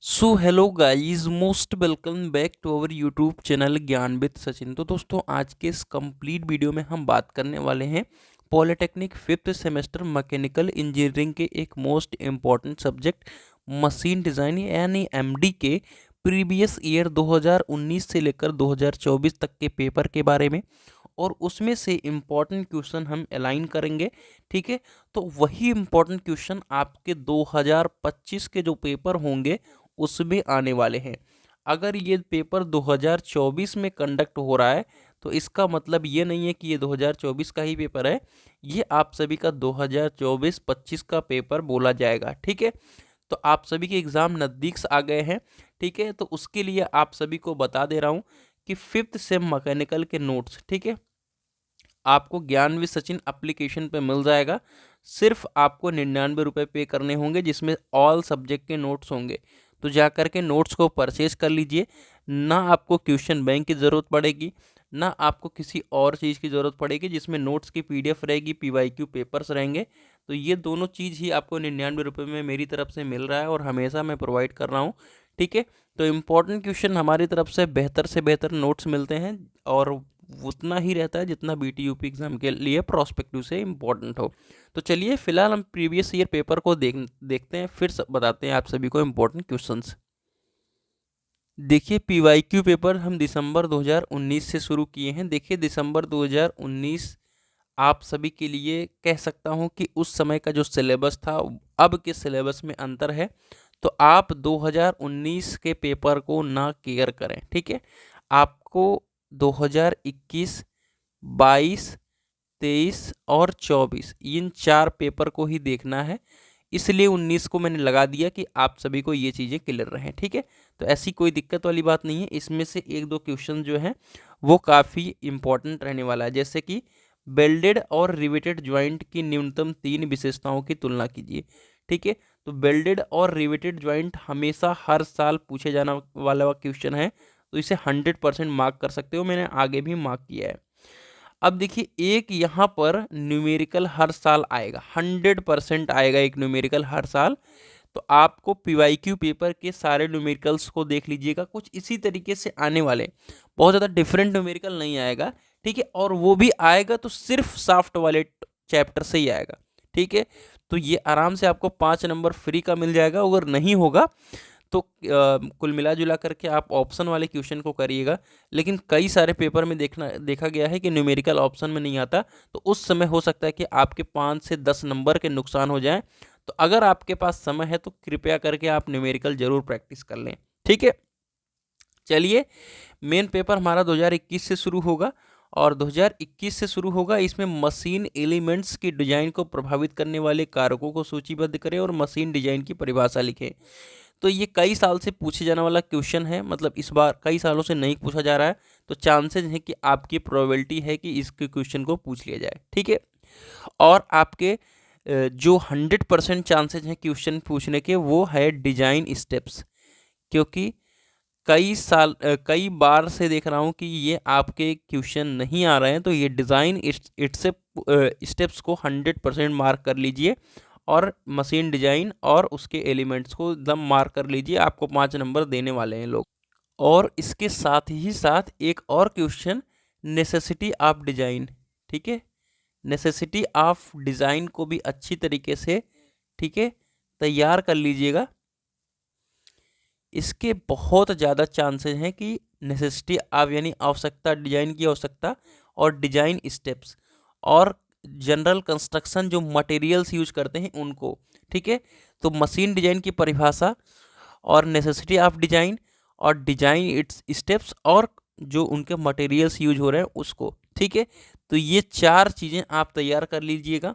So hello guys, most welcome back to our YouTube channel Gyan with Sachin. तो दोस्तों, आज के इस कंप्लीट वीडियो में हम बात करने वाले हैं polytechnic fifth semester mechanical engineering के एक most important subject machine design यानी एमडी के प्रीवियस ईयर 2019 से लेकर 2024 तक के पेपर के बारे में। और उसमें से इम्पॉर्टेंट क्वेश्चन हम अलाइन करेंगे। ठीक है, तो वही इम्पॉर्टेंट क्वेश्चन आपके 2025 के जो पेपर होंगे उसमें आने वाले हैं। अगर ये पेपर 2024 में कंडक्ट हो रहा है तो इसका मतलब ये नहीं है कि ये 2024 का ही पेपर है, ये आप सभी का 2024-25 का पेपर बोला जाएगा। ठीक है, तो आप सभी के एग्ज़ाम नज़दीक आ गए हैं। ठीक है, तो उसके लिए आप सभी को बता दे रहा हूँ कि फिफ्थ सेम मैकेनिकल के नोट्स, ठीक है, आपको ज्ञान विद सचिन एप्लीकेशन पे मिल जाएगा। सिर्फ आपको 99 रुपये पे करने होंगे, जिसमें ऑल सब्जेक्ट के नोट्स होंगे। तो जा कर के नोट्स को परचेज कर लीजिए। ना आपको क्वेश्चन बैंक की ज़रूरत पड़ेगी, ना आपको किसी और चीज़ की ज़रूरत पड़ेगी, जिसमें नोट्स की पीडीएफ रहेगी, पीवाईक्यू पेपर्स रहेंगे। तो ये दोनों चीज़ ही आपको 99 रुपये में मेरी तरफ से मिल रहा है और हमेशा मैं प्रोवाइड कर रहा हूँ। ठीक है, तो इम्पोर्टेंट क्वेश्चन हमारी तरफ से बेहतर नोट्स मिलते हैं, और उतना ही रहता है जितना बीटी यूपी एग्ज़ाम के लिए प्रोस्पेक्टिव से इम्पोर्टेंट हो। तो चलिए फिलहाल हम प्रीवियस ईयर पेपर को देखते हैं, फिर बताते हैं आप सभी को इम्पोर्टेंट क्वेश्चंस। देखिए, पीवाईक्यू पेपर हम दिसंबर 2019 से शुरू किए हैं। देखिए, दिसंबर 2019 आप सभी के लिए कह सकता हूं कि उस समय का जो सिलेबस था, अब के सिलेबस में अंतर है। तो आप 2019 के पेपर को ना केयर करें। ठीक है, आपको 2021, 22, 23 और 24 इन 4 पेपर को ही देखना है। इसलिए 19 को मैंने लगा दिया कि आप सभी को ये चीज़ें क्लियर रहें। ठीक है, तो ऐसी कोई दिक्कत वाली बात नहीं है। इसमें से एक दो क्वेश्चन जो हैं वो काफ़ी इंपॉर्टेंट रहने वाला है, जैसे कि बेल्डेड और रिवेटेड ज्वाइंट की न्यूनतम 3 विशेषताओं की तुलना कीजिए। ठीक है, तो बेल्डेड और रिवेटेड ज्वाइंट हमेशा हर साल पूछे जाने वाला क्वेश्चन है, तो इसे 100% मार्क कर सकते हो। मैंने आगे भी मार्क किया है। अब देखिए, एक यहाँ पर न्यूमेरिकल हर साल आएगा, 100% आएगा एक न्यूमेरिकल हर साल। तो आपको पीवाईक्यू पेपर के सारे न्यूमेरिकल्स को देख लीजिएगा, कुछ इसी तरीके से आने वाले, बहुत ज़्यादा डिफरेंट न्यूमेरिकल नहीं आएगा। ठीक है, और वो भी आएगा तो सिर्फ सॉफ्ट वाले चैप्टर से ही आएगा। ठीक है, तो ये आराम से आपको 5 नंबर फ्री का मिल जाएगा। अगर नहीं होगा तो कुल मिला जुला करके आप ऑप्शन वाले क्वेश्चन को करिएगा। लेकिन कई सारे पेपर में देखा गया है कि न्यूमेरिकल ऑप्शन में नहीं आता, तो उस समय हो सकता है कि आपके 5 से 10 नंबर के नुकसान हो जाएं। तो अगर आपके पास समय है तो कृपया करके आप न्यूमेरिकल जरूर प्रैक्टिस कर लें। ठीक है, चलिए, मेन पेपर हमारा 2021 से शुरू होगा, और 2021 से शुरू होगा। इसमें मशीन एलिमेंट्स की डिजाइन को प्रभावित करने वाले कारकों को सूचीबद्ध करें और मशीन डिजाइन की परिभाषा लिखें। तो ये कई साल से पूछे जाने वाला क्वेश्चन है, मतलब इस बार कई सालों से नहीं पूछा जा रहा है, तो चांसेस है कि आपकी प्रोबेबिलिटी है कि इसके क्वेश्चन को पूछ लिया जाए। ठीक है, और आपके जो 100% चांसेस हैं क्वेश्चन पूछने के, वो है डिजाइन स्टेप्स। क्योंकि कई बार से देख रहा हूँ कि ये आपके क्वेश्चन नहीं आ रहे हैं, तो ये डिज़ाइन स्टेप्स को 100% मार्क कर लीजिए, और मशीन डिजाइन और उसके एलिमेंट्स को एकदम मार्क कर लीजिए। आपको 5 नंबर देने वाले हैं लोग। और इसके साथ ही साथ एक और क्वेश्चन, नेसेसिटी ऑफ डिजाइन। ठीक है, नेसेसिटी ऑफ डिजाइन को भी अच्छी तरीके से, ठीक है, तैयार कर लीजिएगा। इसके बहुत ज़्यादा चांसेस हैं कि नेसेसिटी ऑफ यानी आवश्यकता, डिजाइन की आवश्यकता, और डिजाइन स्टेप्स, और जनरल कंस्ट्रक्शन जो मटेरियल्स यूज करते हैं उनको। ठीक है, तो मशीन डिजाइन की परिभाषा, और नेसेसिटी ऑफ डिजाइन, और डिजाइन इट्स स्टेप्स, और जो उनके मटेरियल्स यूज हो रहे हैं उसको। ठीक है, तो ये 4 चीज़ें आप तैयार कर लीजिएगा,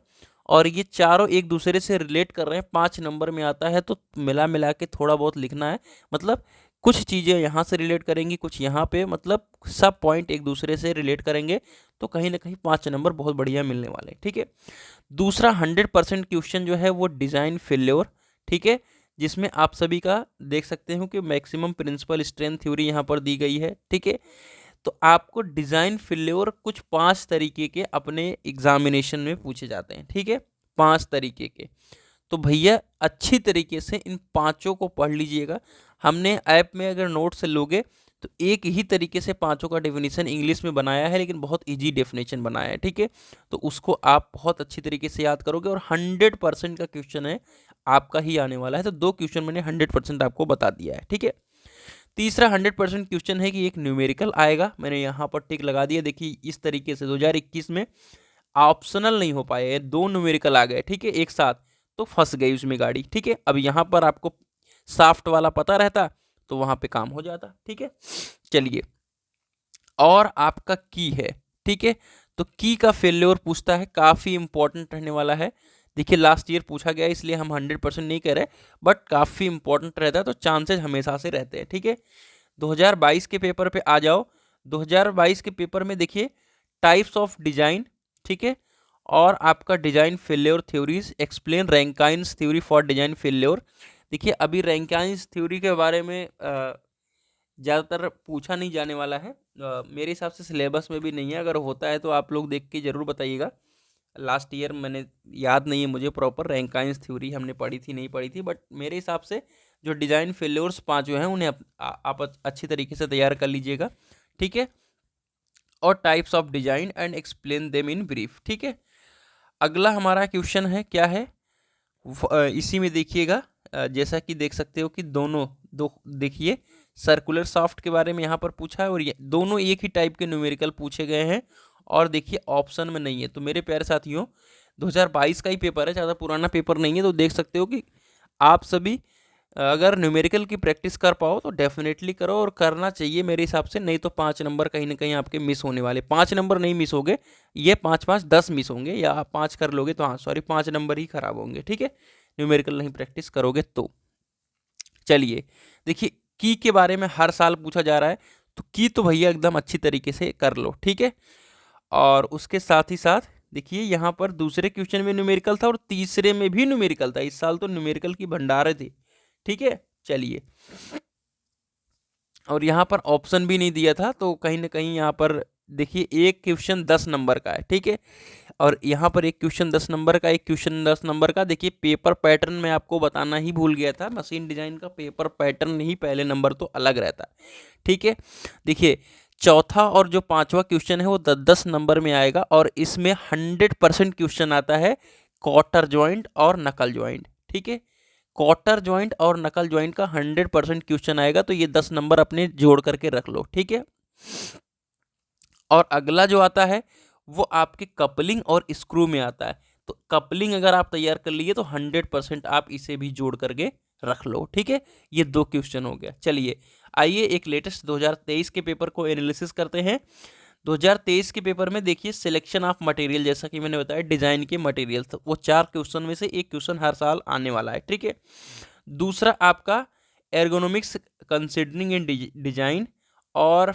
और ये चारों एक दूसरे से रिलेट कर रहे हैं। 5 नंबर में आता है तो मिला के थोड़ा बहुत लिखना है। मतलब कुछ चीज़ें यहाँ से रिलेट करेंगी, कुछ यहाँ पे, मतलब सब पॉइंट एक दूसरे से रिलेट करेंगे, तो कहीं ना कहीं 5 नंबर बहुत बढ़िया मिलने वाले हैं। ठीक है, दूसरा 100% क्वेश्चन जो है वो डिज़ाइन फेल्योर। ठीक है, जिसमें आप सभी का देख सकते हो कि मैक्सिमम प्रिंसिपल स्ट्रेंथ थ्योरी यहाँ पर दी गई है। ठीक है, तो आपको डिज़ाइन फेल्योर कुछ 5 तरीके के अपने एग्जामिनेशन में पूछे जाते हैं। ठीक है, 5 तरीके के। तो भैया अच्छी तरीके से इन पांचों को पढ़ लीजिएगा। हमने ऐप में अगर नोट से लोगे तो एक ही तरीके से पांचों का डेफिनेशन इंग्लिश में बनाया है, लेकिन बहुत इजी डेफिनेशन बनाया है, ठीक है। तो उसको आप बहुत अच्छी तरीके से याद करोगे और 100% का क्वेश्चन है आपका ही आने वाला है। तो 2 क्वेश्चन मैंने 100% आपको बता दिया है, ठीक है। तीसरा 100% क्वेश्चन है कि एक न्यूमेरिकल आएगा, मैंने यहाँ पर टिक लगा दिया। देखिए इस तरीके से 2021 में ऑप्शनल नहीं हो पाए, 2 न्यूमेरिकल आ गए, ठीक है, एक साथ, तो फंस गई उसमें गाड़ी, ठीक है। अब यहाँ पर आपको साफ्ट वाला पता रहता तो वहां पे काम हो जाता, ठीक है। चलिए, और आपका की है, ठीक है। तो की का फेल्योर पूछता है, काफी इंपॉर्टेंट रहने वाला है। देखिए लास्ट ईयर पूछा गया, इसलिए हम 100% नहीं कह रहे, बट काफी इंपॉर्टेंट रहता है, तो चांसेस हमेशा से रहते हैं, ठीक है। 2022 के पेपर पे आ जाओ। 2022 के पेपर में देखिए टाइप्स ऑफ डिजाइन, ठीक है, और आपका design failure theories, explain Rankine's theory for design failure. देखिए अभी रैंकाइंस थ्योरी के बारे में ज़्यादातर पूछा नहीं जाने वाला है, मेरे हिसाब से सिलेबस में भी नहीं है। अगर होता है तो आप लोग देख के ज़रूर बताइएगा। लास्ट ईयर मैंने याद नहीं है मुझे प्रॉपर रैंकाइंस थ्योरी हमने पढ़ी थी नहीं पढ़ी थी, बट मेरे हिसाब से जो डिज़ाइन फेल्योर्स 5 जो हैं उन्हें आप अच्छी तरीके से तैयार कर लीजिएगा, ठीक है। और types of design and explain them in brief, ठीक है। अगला हमारा क्वेश्चन है, क्या है, इसी में देखिएगा, जैसा कि देख सकते हो कि दोनों दो देखिए सर्कुलर सॉफ्ट के बारे में यहाँ पर पूछा है, और ये दोनों एक ही टाइप के न्यूमेरिकल पूछे गए हैं, और देखिए ऑप्शन में नहीं है। तो मेरे प्यारे साथियों 2022 का ही पेपर है, ज़्यादा पुराना पेपर नहीं है। तो देख सकते हो कि आप सभी अगर न्यूमेरिकल की प्रैक्टिस कर पाओ तो डेफिनेटली करो, और करना चाहिए मेरे हिसाब से, नहीं तो 5 नंबर कहीं ना कहीं आपके मिस होने वाले। 5 नंबर नहीं मिस होंगे, ये 5-5-10 मिस होंगे, या आप 5 कर लोगे तो हाँ सॉरी 5 नंबर ही खराब होंगे, ठीक है, न्यूमेरिकल नहीं प्रैक्टिस करोगे तो। चलिए देखिए की के बारे में हर साल पूछा जा रहा है, तो की तो भैया एकदम अच्छी तरीके से कर लो, ठीक है। और उसके साथ ही साथ देखिए यहाँ पर दूसरे क्वेश्चन में न्यूमेरिकल था और तीसरे में भी न्यूमेरिकल था। इस साल तो न्यूमेरिकल की भंडार थी, ठीक है। चलिए, और यहाँ पर ऑप्शन भी नहीं दिया था, तो कहीं ना कहीं यहाँ पर देखिए एक क्वेश्चन 10 नंबर का है, ठीक है, और यहाँ पर एक क्वेश्चन 10 नंबर का, एक क्वेश्चन 10 नंबर का। देखिए पेपर पैटर्न में आपको बताना ही भूल गया था, मशीन डिजाइन का पेपर पैटर्न ही पहले नंबर तो अलग रहता है, ठीक है। देखिए चौथा और जो 5वां क्वेश्चन है वो 10-10 नंबर में आएगा, और इसमें 100% क्वेश्चन आता है क्वार्टर ज्वाइंट और नकल ज्वाइंट, ठीक है। क्वार्टर ज्वाइंट और नकल ज्वाइंट का 100% क्वेश्चन आएगा, तो ये 10 नंबर अपने जोड़ करके रख लो, ठीक है। और अगला जो आता है वो आपके कपलिंग और स्क्रू में आता है। तो कपलिंग अगर आप तैयार कर लिए तो 100% आप इसे भी जोड़ करके रख लो, ठीक है। ये 2 क्वेश्चन हो गया। चलिए आइए एक लेटेस्ट 2023 के पेपर को एनालिसिस करते हैं। 2023 के पेपर में देखिए सिलेक्शन ऑफ मटेरियल, जैसा कि मैंने बताया डिजाइन के मटेरियल, तो वो 4 क्वेश्चन में से एक क्वेश्चन हर साल आने वाला है, ठीक है। दूसरा आपका एर्गोनॉमिक्स कंसिडरिंग इन डिजाइन, और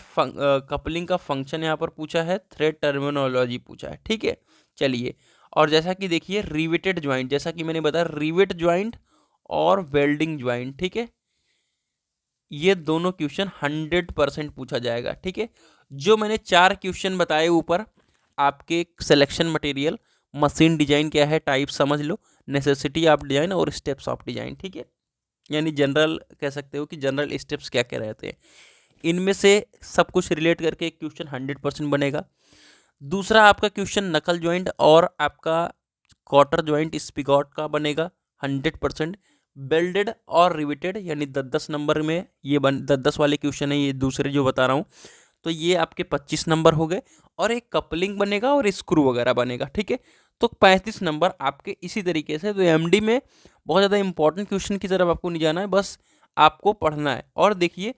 कपलिंग का फंक्शन यहाँ पर पूछा है, थ्रेड टर्मिनोलॉजी पूछा है, ठीक है। चलिए, और जैसा कि देखिए रिवेटेड ज्वाइंट, जैसा कि मैंने बताया रिवेट ज्वाइंट और वेल्डिंग ज्वाइंट, ठीक है, ये दोनों क्वेश्चन 100% पूछा जाएगा, ठीक है। जो मैंने 4 क्वेश्चन बताए ऊपर, आपके सिलेक्शन मटेरियल, मशीन डिजाइन क्या है, टाइप समझ लो, नेसेसिटी ऑफ डिजाइन और स्टेप्स ऑफ डिजाइन, ठीक है। यानी जनरल कह सकते हो कि जनरल स्टेप्स क्या क्या रहते हैं, इनमें से सब कुछ रिलेट करके एक क्वेश्चन 100% बनेगा। दूसरा आपका क्वेश्चन नकल ज्वाइंट और आपका क्वार्टर ज्वाइंट स्पिगॉट का बनेगा 100%। बेल्डेड और रिवेटेड यानी 10-10 नंबर में ये 10-10 वाले क्वेश्चन है, ये दूसरे जो बता रहा हूँ, तो ये आपके 25 नंबर हो गए। और एक कपलिंग बनेगा और स्क्रू वगैरह बनेगा, ठीक है। तो 35 नंबर आपके इसी तरीके से। तो एमडी में बहुत ज़्यादा इंपॉर्टेंट क्वेश्चन की तरफ आपको नहीं जाना है, बस आपको पढ़ना है। और देखिए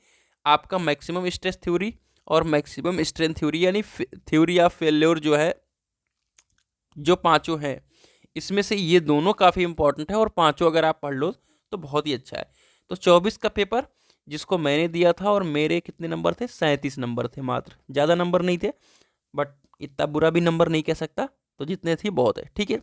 आपका मैक्सिमम स्ट्रेस थ्योरी और मैक्सिमम स्ट्रेंथ थ्योरी यानी थ्योरी ऑफ फेल्योर जो है, जो पांचों हैं इसमें से ये दोनों काफ़ी इंपॉर्टेंट है, और पांचों अगर आप पढ़ लो तो बहुत ही अच्छा है। तो 24 का पेपर जिसको मैंने दिया था, और मेरे कितने नंबर थे, 37 नंबर थे मात्र, ज़्यादा नंबर नहीं थे, बट इतना बुरा भी नंबर नहीं कह सकता, तो जितने थे बहुत है, ठीक है।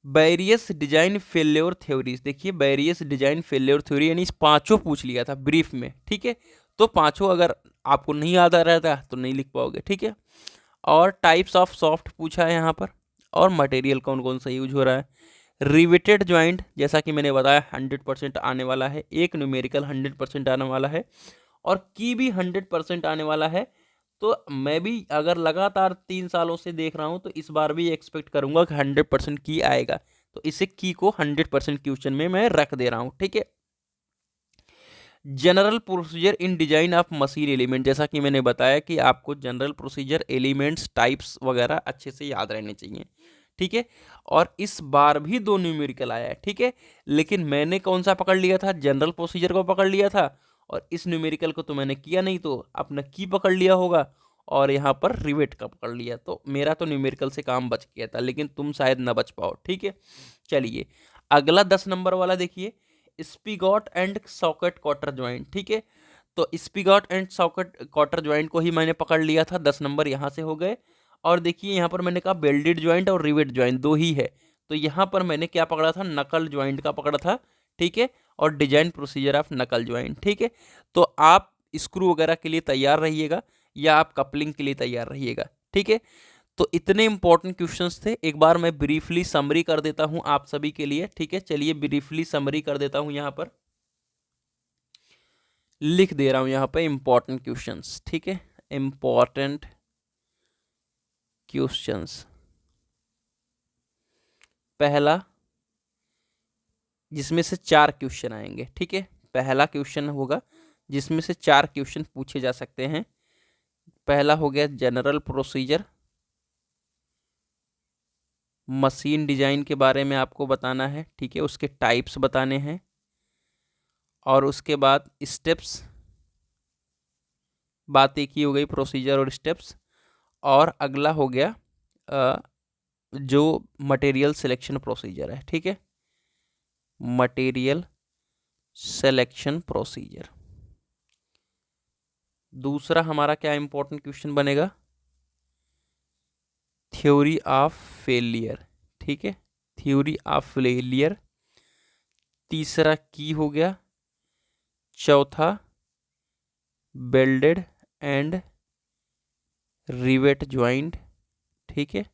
बैरियस डिजाइन फेल्योर थ्योरीज, देखिए बैरियस डिजाइन फेल्योर थ्योरी यानी इस पांचों पूछ लिया था ब्रीफ में, ठीक है। तो पांचों अगर आपको नहीं याद आ रहा था तो नहीं लिख पाओगे, ठीक है। और टाइप्स ऑफ सॉफ्ट पूछा है यहाँ पर, और मटेरियल कौन कौन सा यूज हो रहा है, रिवेटेड ज्वाइंट जैसा कि मैंने बताया 100% आने वाला है, एक न्यूमेरिकल 100% आने वाला है और की भी 100% आने वाला है। तो मैं भी अगर लगातार 3 सालों से देख रहा हूं तो इस बार भी एक्सपेक्ट करूंगा कि 100% की आएगा। तो इसे की को 100% क्वेश्चन में मैं रख दे रहा हूं, ठीक है। General procedure in design of machine element, जैसा कि मैंने बताया कि आपको जनरल प्रोसीजर एलिमेंट्स टाइप्स वगैरह अच्छे से याद रहने चाहिए, ठीक है। और इस बार भी 2 न्यूमेरिकल आया है, ठीक है। लेकिन मैंने कौन सा पकड़ लिया था, जनरल प्रोसीजर को पकड़ लिया था और इस न्यूमेरिकल को तो मैंने किया नहीं, तो अपना की पकड़ लिया होगा और यहाँ पर रिवेट का पकड़ लिया, तो मेरा तो न्यूमेरिकल से काम बच गया था, लेकिन तुम शायद ना बच पाओ, ठीक है। चलिए अगला 10 नंबर वाला देखिए, स्पिगॉट एंड सॉकेट क्वार्टर ज्वाइंट, ठीक है। तो स्पिगॉट एंड सॉकेट क्वार्टर ज्वाइंट को ही मैंने पकड़ लिया था, 10 नंबर यहाँ से हो गए। और देखिए यहाँ पर मैंने कहा बेल्डेड ज्वाइंट और रिवेट ज्वाइंट दो ही है, तो यहाँ पर मैंने क्या पकड़ा था, नकल ज्वाइंट का पकड़ा था, ठीक है। और डिजाइन प्रोसीजर ऑफ नकल ज्वाइंट, ठीक है। तो आप स्क्रू वगैरह के लिए तैयार रहिएगा या आप कपलिंग के लिए तैयार रहिएगा, ठीक है। तो इतने इंपॉर्टेंट क्वेश्चंस थे, एक बार मैं ब्रीफली समरी कर देता हूं आप सभी के लिए, ठीक है। चलिए ब्रीफली समरी कर देता हूं, यहां पर लिख दे रहा हूं यहां पर इंपॉर्टेंट क्वेश्चंस, ठीक है। इंपॉर्टेंट क्वेश्चंस, पहला जिसमें से 4 क्वेश्चन आएंगे, ठीक है। पहला क्वेश्चन होगा जिसमें से 4 क्वेश्चन पूछे जा सकते हैं। पहला हो गया जनरल प्रोसीजर, मशीन डिजाइन के बारे में आपको बताना है, ठीक है। उसके टाइप्स बताने हैं और उसके बाद स्टेप्स, बात एक ही हो गई, प्रोसीजर और स्टेप्स। और अगला हो गया जो मटेरियल सिलेक्शन प्रोसीजर है, ठीक है, मटेरियल सिलेक्शन प्रोसीजर। दूसरा हमारा क्या इंपॉर्टेंट क्वेश्चन बनेगा, थ्योरी ऑफ फेलियर, ठीक है, थ्योरी ऑफ फेलियर। तीसरा की हो गया। चौथा बेल्डेड एंड रिवेट ज्वाइंट, ठीक है,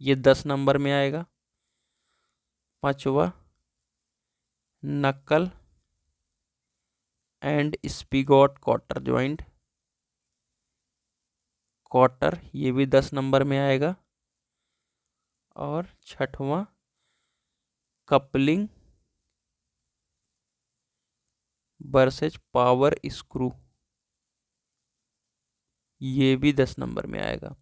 ये 10 नंबर में आएगा। पांचवा नकल एंड स्पिगॉट क्वार्टर ज्वाइंट, क्वार्टर, ये भी 10 नंबर में आएगा। और छठवां कपलिंग वर्सेज पावर स्क्रू, ये भी 10 नंबर में आएगा।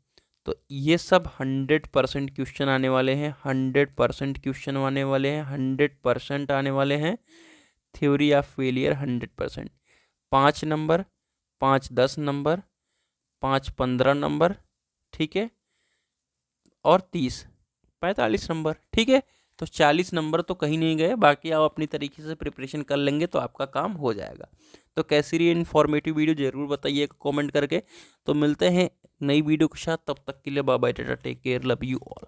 तो ये सब 100% क्वेश्चन आने वाले हैं, 100% क्वेश्चन आने वाले हैं, 100% आने वाले हैं। Theory of failure 100%, 5 number, 5 10 number, 5 15 number, ठीक है, और 30 45 नंबर, ठीक है। तो 40 नंबर तो कहीं नहीं गए, बाकी आप अपनी तरीके से प्रिपरेशन कर लेंगे तो आपका काम हो जाएगा। तो कैसी रही इन्फॉर्मेटिव वीडियो जरूर बताइएगा कमेंट करके। तो मिलते हैं नई वीडियो के साथ, तब तक के लिए bye bye, tata, take care, love you all.